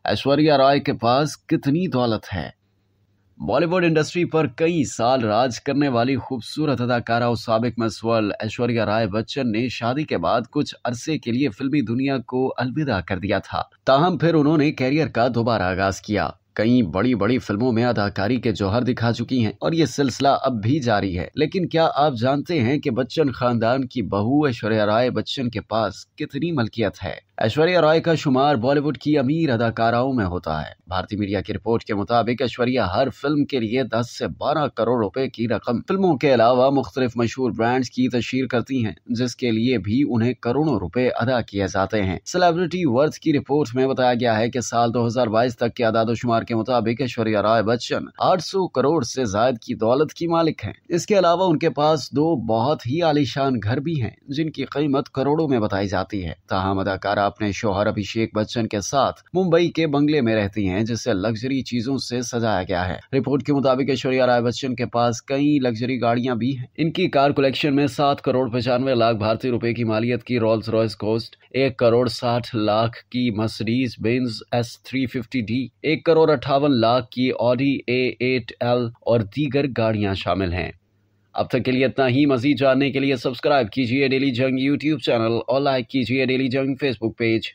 ऐश्वर्या राय के पास कितनी दौलत है। बॉलीवुड इंडस्ट्री पर कई साल राज करने वाली खूबसूरत अदाकारा और साबिक मिस वर्ल्ड ऐश्वर्या राय बच्चन ने शादी के बाद कुछ अरसे के लिए फिल्मी दुनिया को अलविदा कर दिया था। ताहम फिर उन्होंने कैरियर का दोबारा आगाज किया। कई बड़ी बड़ी फिल्मों में अदाकारी के जौहर दिखा चुकी हैं और ये सिलसिला अब भी जारी है। लेकिन क्या आप जानते हैं कि बच्चन खानदान की बहू ऐश्वर्या राय बच्चन के पास कितनी मलकियत है। ऐश्वर्या राय का शुमार बॉलीवुड की अमीर अदाकाराओं में होता है। भारतीय मीडिया की रिपोर्ट के मुताबिक ऐश्वर्या हर फिल्म के लिए 10 से 12 करोड़ रुपए की रकम फिल्मों के अलावा मुख्तलिफ मशहूर ब्रांड्स की तशहीर करती हैं, जिसके लिए भी उन्हें करोड़ों रुपए अदा किए जाते हैं। सेलिब्रिटी वर्थ की रिपोर्ट में बताया गया है कि साल 2022 तक के आदादोशुमार के मुताबिक ऐश्वर्या राय बच्चन 800 करोड़ से ज्यादा की दौलत की मालिक हैं। इसके अलावा उनके पास 2 बहुत ही आलीशान घर भी हैं, जिनकी कीमत करोड़ों में बताई जाती है। ताहम अदाकारा अपने शौहर अभिषेक बच्चन के साथ मुंबई के बंगले में रहती हैं, जिसे लग्जरी चीजों से सजाया गया है। रिपोर्ट के मुताबिक ऐश्वर्या राय बच्चन के पास कई लग्जरी गाड़ियां भी हैं। इनकी कार कलेक्शन में 7 करोड़ 95 लाख भारतीय रुपए की मालियत की Rolls Royce ghost, 1 crore 60 lakh की Mercedes Benz S350D, 1 crore 58 lakh की ऑडी A8L और दीगर गाड़ियां शामिल हैं। अब तक के लिए इतना ही। मजीद जानने के लिए सब्सक्राइब कीजिए डेली जंग यूट्यूब चैनल और लाइक कीजिए डेली जंग फेसबुक पेज।